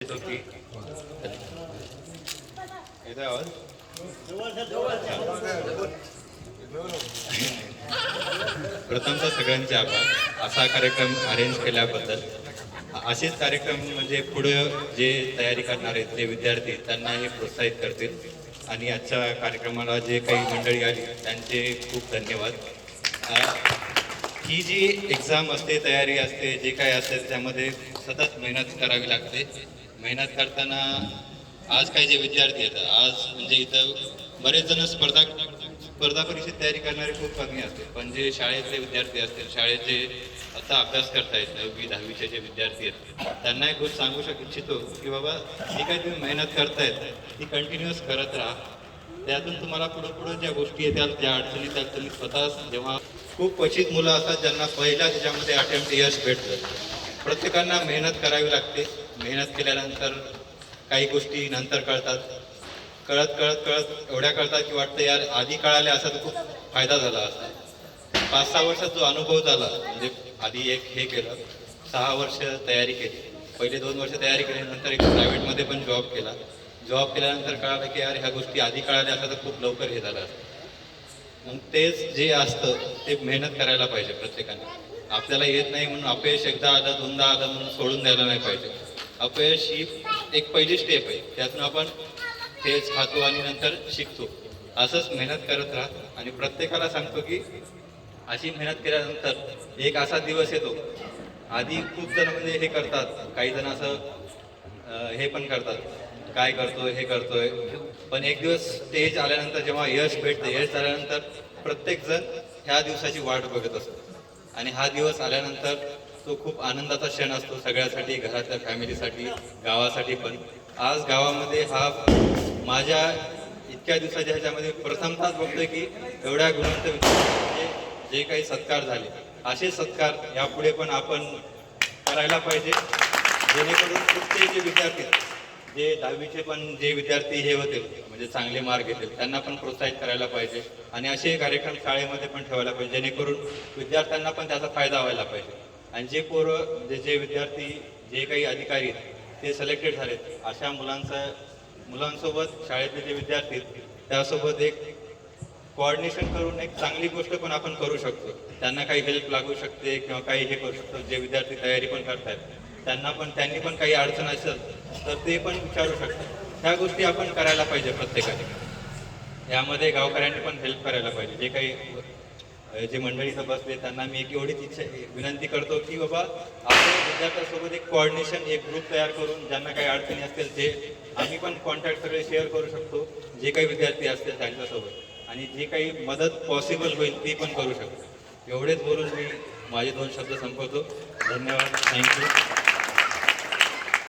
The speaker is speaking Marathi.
येतोय आवाज? प्रथमतः सगळ्यांचे आभार असा कार्यक्रम अरेंज केल्याबद्दल. असेच कार्यक्रम म्हणजे पुढे जे तयारी करणार आहेत जे विद्यार्थी त्यांना हे प्रोत्साहित करतील. आणि आजच्या कार्यक्रमाला जे काही मंडळी आली त्यांचे खूप धन्यवाद. ही जी एक्झाम असते, तयारी असते, जे काही असते त्यामध्ये सतत मेहनत करावी लागते. मेहनत करताना आज काही जे विद्यार्थी आहेत, आज म्हणजे इथं बरेच जण स्पर्धा परीक्षेत तयारी करणारे खूप कमी असते, पण जे शाळेतले विद्यार्थी असतील, शाळेचे आता अभ्यास करतायत 9वी 10वीचे जे विद्यार्थी आहेत, त्यांना एक गोष्ट सांगू इच्छितो की बाबा जी काही तुम्ही मेहनत करतायत ती कंटिन्युअस करत राहा. त्यातून तुम्हाला पुढं ज्या गोष्टी येतात, ज्या अडचणी येतात, तुम्ही स्वतः जेव्हा खूप क्वचित मुलं असतात ज्यांना पहिल्या त्याच्यामध्ये अटेम्प्ट यश भेटतं. प्रत्येकांना मेहनत करावी लागते. मेहनत केल्यानंतर काही गोष्टी नंतर कळतात. कळत कळत कळत एवढ्या कळतात की वाटतं यार आधी कळाल्या असता तर खूप फायदा झाला असता. 5-6 वर्षात जो अनुभव झाला, म्हणजे आधी एक हे केलं, 6 वर्ष तयारी केली, पहिले 2 वर्ष तयारी केली, नंतर एक प्रायव्हेटमध्ये पण जॉब केला. जॉब केल्यानंतर कळालं की यार ह्या गोष्टी आधी कळाल्या असता तर खूप लवकर हे झालं असतं. मग तेच जे असतं ते मेहनत करायला पाहिजे प्रत्येकाने. आपल्याला येत नाही म्हणून अपयश एकदा आलं दोनदा आलं म्हणून सोडून द्यायला नाही पाहिजे. अपयश ही एक पहिली स्टेप आहे, त्यातून आपण तेच खातो आणि नंतर शिकतो. असंच मेहनत करत राहा. आणि प्रत्येकाला सांगतो की अशी मेहनत केल्यानंतर एक असा दिवस येतो, आधी खूप जण म्हणजे हे करतात, काही जण असं हे पण करतात, काय करतोय हे करतोय, पण एक दिवस स्टेज आल्यानंतर जेव्हा यश भेटते, यश आल्यानंतर प्रत्येक जण ह्या दिवसाची वाट बघत असतो. आणि हा दिवस आल्यानंतर तो खूप आनंदाचा क्षण असतो सगळ्यासाठी, घरातल्या फॅमिलीसाठी, गावासाठी पण. आज गावामध्ये हा माझ्या इतक्या दिवसाच्या ह्याच्यामध्ये प्रथमताच बघतोय की एवढ्या गुणवंत विद्यार्थ्यांचे जे काही सत्कार झाले, असे सत्कार यापुढे पण आपण करायला पाहिजे, जेणेकरून पुढचे जे विद्यार्थी, जे 10वीचे पण जे विद्यार्थी हे होतील म्हणजे चांगले मार्क घेतील, त्यांना पण प्रोत्साहित करायला पाहिजे. आणि असे कार्यक्रम शाळेमध्ये पण ठेवायला पाहिजे, जेणेकरून विद्यार्थ्यांना पण त्याचा फायदा व्हायला पाहिजे. आणि जे पोरं म्हणजे जे विद्यार्थी, जे काही अधिकारी ते सिलेक्टेड झालेत, अशा मुलांसोबत शाळेतले जे विद्यार्थी आहेत त्यासोबत एक कोऑर्डिनेशन करून एक चांगली गोष्ट पण आपण करू शकतो. त्यांना काही हेल्प लागू शकते किंवा काही हे करू शकतो. जे विद्यार्थी तयारी पण करतायत त्यांनी पण काही अडचण असेल तर ते पण विचारू शकतात. ह्या गोष्टी आपण करायला पाहिजे प्रत्येकाने. यामध्ये गावकऱ्यांनी पण हेल्प करायला पाहिजे. जे काही जे मंडळी इथं बसले त्यांना मी एक एवढीच विनंती करतो की बाबा आपल्या विद्यार्थ्यांसोबत एक कोऑर्डिनेशन, एक ग्रुप तयार करून ज्यांना काही अडचणी असतील ते आम्ही पण कॉन्टॅक्ट सगळे शेअर करू शकतो, जे काही विद्यार्थी असतील त्यांच्यासोबत, आणि जे काही मदत पॉसिबल होईल ती पण करू शकतो. एवढेच बोलून मी माझे 2 शब्द संपवतो. धन्यवाद. थँक्यू.